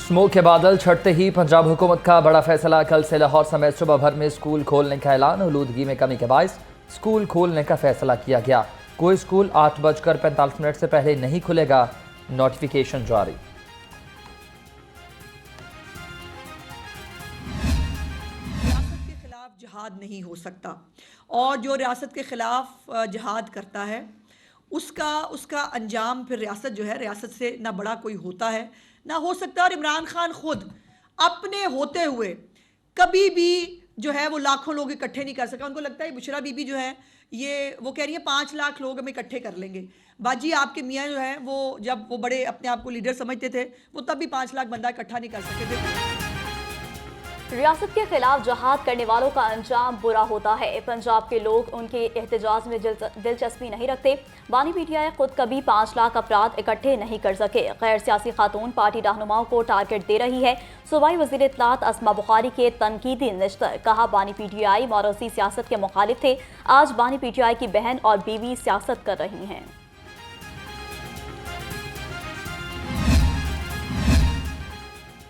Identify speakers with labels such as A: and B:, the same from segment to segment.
A: Smoke के बादल छटते ही पंजाब हुकूमत का बड़ा फैसला। कल से लाहौर समेत सुबह भर में स्कूल खोलने का ऐलान। आलूदगी में कमी के बायस स्कूल खोलने का फैसला किया गया। कोई स्कूल 8:45 से पहले नहीं खुलेगा। नोटिफिकेशन जारी।
B: रियासत के खिलाफ जिहाद नहीं हो सकता और जो रियासत के खिलाफ जिहाद करता है उसका अंजाम फिर रियासत जो है, रियासत से ना बड़ा कोई होता है ना हो सकता। और इमरान खान खुद अपने होते हुए कभी भी जो है वो लाखों लोग इकट्ठे नहीं कर सका। उनको लगता है बुशरा बीबी जो है ये वो कह रही है 5 लाख लोग हम इकट्ठे कर लेंगे। बाजी आपके मियाँ जो है वो जब वो बड़े अपने आप को लीडर समझते थे वो तब भी 5 लाख बंदा इकट्ठा नहीं कर सके थे।
C: रियासत के खिलाफ जहाद करने वालों का अंजाम बुरा होता है। पंजाब के लोग उनके एहतजाज में दिलचस्पी नहीं रखते। बानी पीटीआई खुद कभी 5 लाख अफराद इकट्ठे नहीं कर सके। गैर सियासी खातून पार्टी रहनुमाओं को टारगेट दे रही है। सूबाई वज़ीर इत्तलात अस्मा बुखारी के तनकीदी निश्तर। कहा बानी पीटीआई मौरूसी सियासत के मुखालिफ थे। आज बानी पीटीआई की बहन और बीवी सियासत कर रही हैं।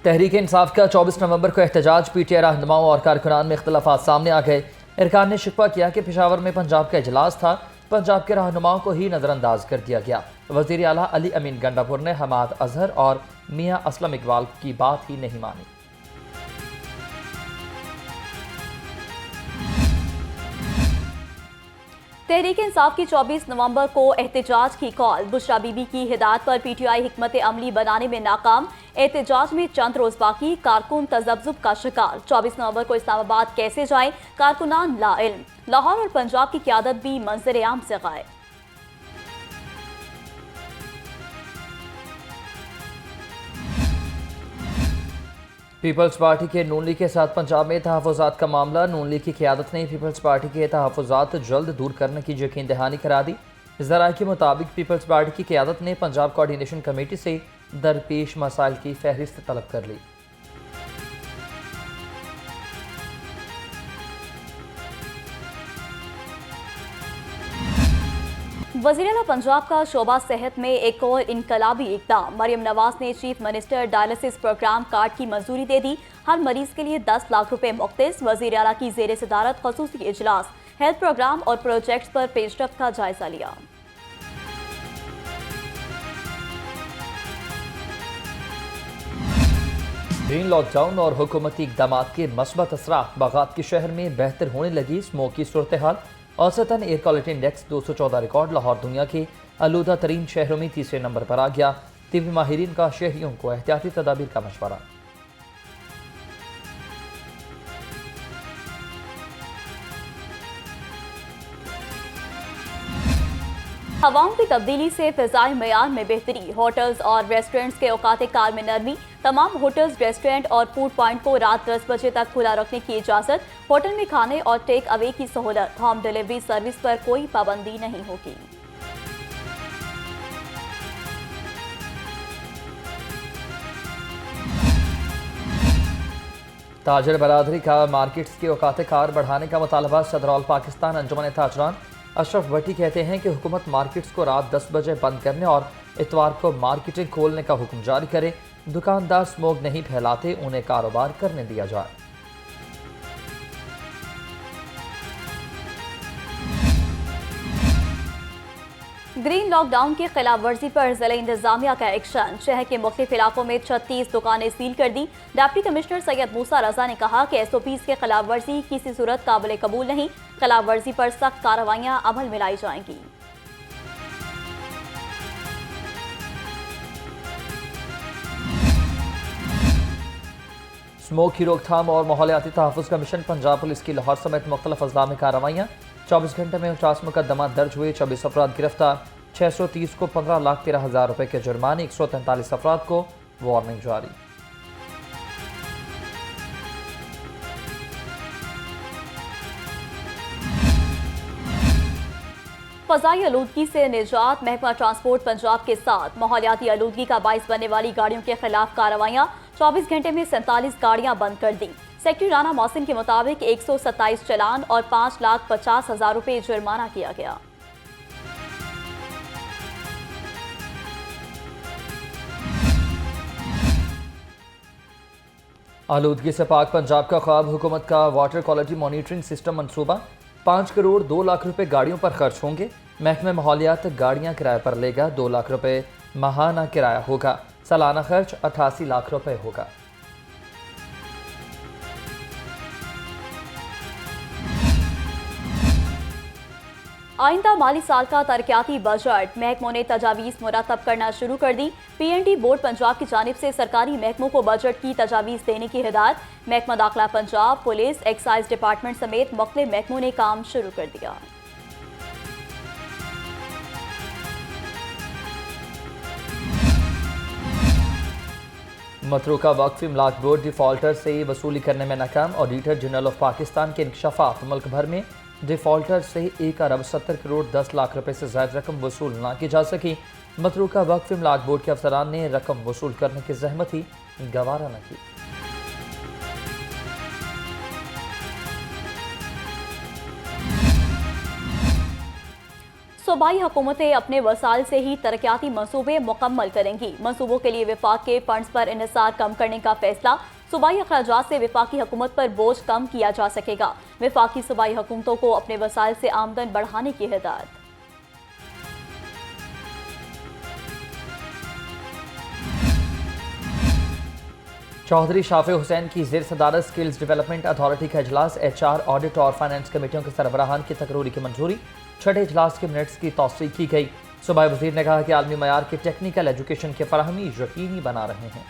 A: तहरीक इंसाफ का 24 नवंबर को एहतजाज। पीटीआई रहनुमाओं और कारकुनान में इख्तलाफात सामने आ गए। इरकान ने शिकवा किया कि पेशावर में पंजाब का इजलास था, पंजाब के रहनुमाओं को ही नज़रअंदाज कर दिया गया। वज़ीर आला अली अमीन गंडापुर ने हमाद अजहर और मियाँ असलम इकबाल की बात ही नहीं मानी।
C: तहरीक इंसाफ की 24 नवंबर को एहतजाज की कॉल। बुशरा बीबी की हिदायत पर पीटीआई हिकमत अमली बनाने में नाकाम। एहतजाज में चंद रोज बाकी। कारकुन तजब्जुब का शिकार। 24 नवंबर को इस्लामाबाद कैसे जाएं, कारकुनान लाइल्म। लाहौर और पंजाब की क़यादत भी मंजर आम से गायब।
A: पीपल्स पार्टी के नून लीग के साथ पंजाब में तहफ़्फ़ुज़ात का मामला। नून लीग की क़यादत ने पीपल्स पार्टी के तहफ़्फ़ुज़ात जल्द दूर करने की यकीन दहानी करा दी। ज़राए के मुताबिक पीपल्स पार्टी की क़यादत ने पंजाब कोऑर्डिनेशन कमेटी से दरपेश मसाइल की फहरिस्त तलब कर ली।
C: वज़ीर आला पंजाब का शोबा सेहत में एक और इनकलाबी इक़दाम। मरियम नवाज ने chief minister dialysis programme card की मंजूरी दे दी। हर मरीज के लिए 10 लाख रुपए मुख्तस। वज़ीर आला की ज़ेर सदारत ख़ुसूसी इजलास। हेल्थ प्रोग्राम और प्रोजेक्ट्स पर पेशरफ्त का जायजा लिया।
A: ग्रीन लॉकडाउन और हुकूमती इक़दाम के मस्बत असरात। बागात के शहर में बेहतर होने लगी स्मोक की सूरत हाल। औसतन air quality index 214 record. Lahore दुनिया के आलूदा तरीन शहरों में तीसरे नंबर पर आ गया। तिब्बी माहिरीन का शहरियों को एहतियाती तदाबीर का मशवरा।
C: हवाओं की तब्दीली से फ़िज़ाई मयार में बेहतरी। होटल्स और रेस्टोरेंट्स के औकात कार में नरमी। तमाम होटल्स, रेस्टोरेंट और फूड पॉइंट को रात 10 बजे तक खुला रखने की इजाज़त। होटल में खाने और टेक अवे की सहूलत। होम डिलीवरी सर्विस पर कोई पाबंदी नहीं होगी।
A: ताजर बरादरी का मार्केट्स की औकात कार बढ़ाने का मुतालबा। सदर ऑल पाकिस्तान अंजुमन ताजरान अशरफ भट्टी कहते हैं कि हुकूमत मार्केट्स को रात 10 बजे बंद करने और इतवार को मार्केटें खोलने का हुक्म जारी करे। दुकानदार स्मोक नहीं फैलाते, उन्हें कारोबार करने दिया जाए।
C: ग्रीन लॉकडाउन की खिलाफ वर्जी पर जिला इंतजामिया का एक्शन। शहर के मुख्तलिफ इलाकों में 36 दुकानें सील कर दी। डिप्टी कमिश्नर सैयद मूसा रजा ने कहा कि SOPs के खिलाफ वर्जी किसी सूरत काबिल कबूल नहीं। खिलाफ वर्जी पर सख्त कार्रवाइयां अमल में लाई जाएंगी।
A: स्मोक की रोकथाम और माहौलियाती तहफ़्फ़ुज़ का मिशन। पंजाब पुलिस की लाहौर समेत मुख्तलिफ अजला में कार्रवाइयाँ। 24 घंटे में 49 मुकदमा दर्ज हुए। 26 अफराद गिरफ्तार। 630 को 15,13,000 रुपए के जुर्माने। 143 अफराद को वार्निंग जारी।
C: फ़ज़ाई आलूदगी से निजात। महकमा ट्रांसपोर्ट पंजाब के साथ। माहौलियाती आलूदगी का बाइस बनने वाली गाड़ियों के खिलाफ कार्रवाइयाँ। 24 घंटे में 47 गाड़ियाँ बंद कर दी। सेक्रेटरी राना मोहसिन के मुताबिक 127 चालान और 5,50,000 रुपये जुर्माना किया गया।
A: आलूदगी से पाक पंजाब का ख्वाब, हुकूमत का वाटर क्वालिटी मॉनिटरिंग सिस्टम मंसूबा। 5 करोड़ 2 लाख रुपए गाड़ियों पर खर्च होंगे। महकमे माहौलियात गाड़ियां किराए पर लेगा। 2 लाख रुपए माहाना किराया होगा। सालाना खर्च 88 लाख रुपए होगा।
C: आइंदा माली साल का तरक्याती बजट महकमों ने तजावीज़ मुरतब करना शुरू कर दी। PND बोर्ड पंजाब की जानिब से सरकारी महकमों को बजट की तजावीज़ देने की हिदायत। महकमा दाखिला पंजाब, पुलिस, एक्साइज डिपार्टमेंट समेत मुख्तलिफ महकमों ने काम शुरू कर दिया।
A: मतरूका वक्फ इमलाक बोर्ड डिफॉल्टर से वसूली करने में नाकाम। ऑडिटर जनरल ऑफ पाकिस्तान के इंकशाफात, मुल्क भर में डिफॉल्टर से 1 अरब 70 करोड़ 10 लाख रुपए से ज्यादा रकम वसूल ना की जा सकी। मतरूका वक्फ इमलाक बोर्ड के अफसरान ने रकम वसूल करने की जहमत ही गवारा न की।
C: सूबाई हुकूमतें अपने वसाइल से ही तरक्याती मंसूबे मुकम्मल करेंगी। मंसूबों के लिए विफाक के फंड्स पर इन्हिसार कम करने का फैसला। सूबाई अखराजात से विफाकी हुकूमत पर बोझ कम किया जा सकेगा। विफाकी सूबाई हुकूमतों को अपने वसाइल से आमदन बढ़ाने की हिदायत।
A: चौधरी शाफी हुसैन की जेर सदारत स्किल्स डेवलपमेंट अथॉरिटी का इजलास। HR, ऑडिट और फाइनेंस कमेटियों के सरबराहान की तकरूरी की मंजूरी। 6ठे इजलास के मिनट्स की तौसीक की गई। सूबाई वजीर ने कहा कि आलमी मयार की टेक्निकल एजुकेशन की फराहमी यकीनी बना रहे हैं।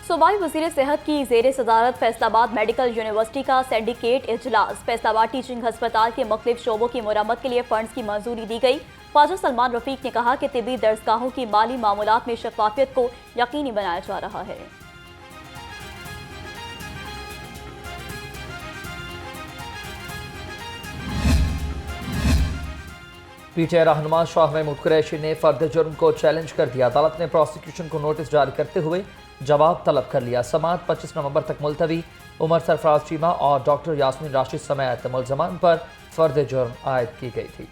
C: सूबाई वज़ीर सेहत की जेर सदारत फैसलाबाद मेडिकल यूनिवर्सिटी का सिंडिकेट इजलास। फैसलाबाद टीचिंग हस्पताल के मुख्तलिफ शोबों की मुरम्मत के लिए फंड्स की मंजूरी दी गई। ख्वाजा सलमान रफीक ने कहा कि तिब्बी दर्सगाहों की माली मामूलात में शफाफियत को यकीनी बनाया जा रहा है।
A: PTI रहनुमा शाह महमूद कुरैशी ने फर्द जुर्म को चैलेंज कर दिया। अदालत ने प्रोसिक्यूशन को नोटिस जारी करते हुए जवाब तलब कर लिया। समाअत 25 नवंबर तक मुलतवी। उमर सरफराज चीमा और डॉक्टर यास्मीन राशिद समेत मुलजमान पर फर्द जुर्म आयद की गई थी।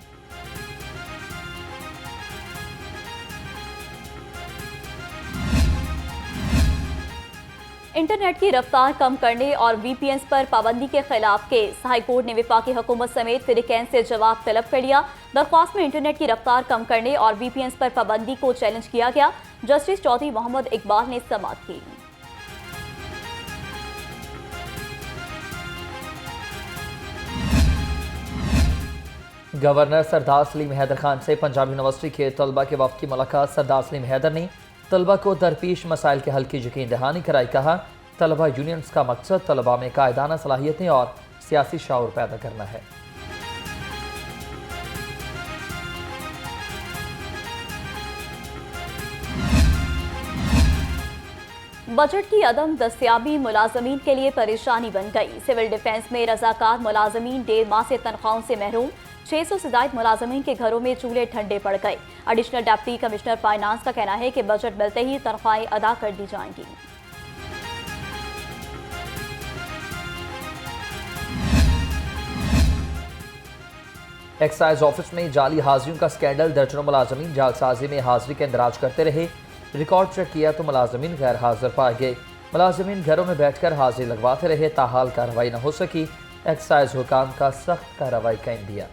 C: इंटरनेट की रफ्तार कम करने और VPNs पर पाबंदी के खिलाफ केस। हाई कोर्ट ने विफाकी हुकूमत समेत फिरिकैन से जवाब तलब कर लिया। दरख्वास्त में इंटरनेट की रफ्तार कम करने और VPNs पर पाबंदी को चैलेंज किया गया। जस्टिस चौधरी मोहम्मद इकबाल ने समाअत की।
A: गवर्नर सरदार सलीम हैदर खान से पंजाब यूनिवर्सिटी के तलबा के वफ्द की मुलाकात। सरदार सलीम हैदर ने तलबा को दरपेश मसाइल के हल की यकीन दहानी कराई। कहा, तलबा यूनियंस का मकसद तलबा में कायदाना सलाहियतें और सियासी शऊर पैदा करना है।
C: बजट की अदम दस्तियाबी मुलाजमीन के लिए परेशानी बन गई। सिविल डिफेंस में रजाकार मुलाजमीन 1.5 माह से तनख्वाहों से महरूम। 600 से ज्यादा मुलाजमीन के घरों में चूल्हे ठंडे पड़ गए। एडिशनल डिप्टी कमिश्नर फाइनेंस का कहना है कि बजट मिलते ही तनख्वाहें अदा कर दी जाएंगी।
A: एक्साइज ऑफिस में जाली हाजिरियों का स्कैंडल। दर्जनों मुलाजमीन जालसाजी में हाजिरी का इंदराज करते रहे। रिकॉर्ड चेक किया तो मुलाजमीन गैर हाजिर पाए गए। मुलाजमीन घरों में बैठकर हाजिरी लगवाते रहे। ताहाल कार्रवाई न हो सकी। एक्साइज हुकाम का सख्त कार्रवाई का इंदिया।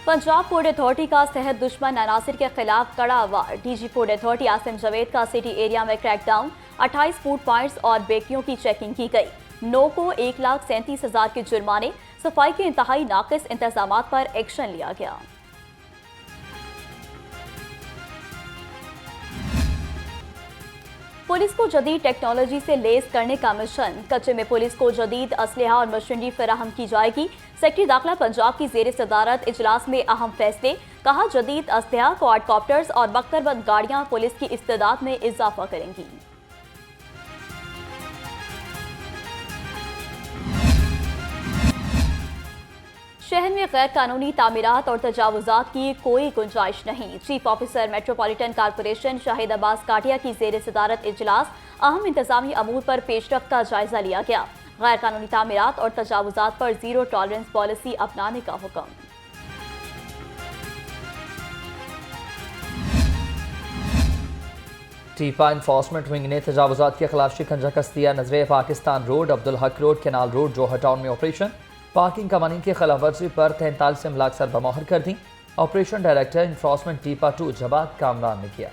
C: पंजाब पोर्ट अथॉरिटी का सेहत दुश्मन अनासिर के खिलाफ कड़ा वार। DG port authority Asim Javed का सिटी एरिया में क्रैकडाउन। 28 फूड पॉइंट्स और बेकरियों की चेकिंग की गई। 9 को 1,37,000 के जुर्माने। सफाई के इंतहाई नाकिस इंतजामात पर एक्शन लिया गया। पुलिस को जदीद टेक्नोलॉजी से लेस करने का मिशन। कच्चे में पुलिस को जदीद असलहा और मशीनरी फराहम की जाएगी। सेक्रेटरी दाखिला पंजाब की जेर सदारत इजलास में अहम फैसले। कहा, जदीद असलहा, क्वाडकॉप्टर्स और बख्तरबंद गाड़ियां पुलिस की इस्तेदाद में इजाफा करेंगी। शहर में गैर कानूनी तामीरात और तजावुजात की कोई गुंजाइश नहीं। Chief officer metropolitan corporation Shahid Abbas Kathia की जेर सदारत इजलास। अहम इंतजामी अमूर पर पेशरफ्त का जायजा लिया गया। गैर कानूनी तामीरात और तजावुजात पर जीरो टॉलरेंस पॉलिसी अपनाने का हुक्म।
A: टीपा इन्फोर्समेंट विंग ने तजावुजात के खिलाफ शिकंजा कस दिया। नजरे Pakistan road, Abdul Haq road, canal road, जोहर टाउन में ऑपरेशन। पार्किंग कवानीन की खिलाफ वर्जी पर 43 अमलाक सरबमोहर कर दी। Operation director enforcement टीपा 2 Jawad Kamran ने किया।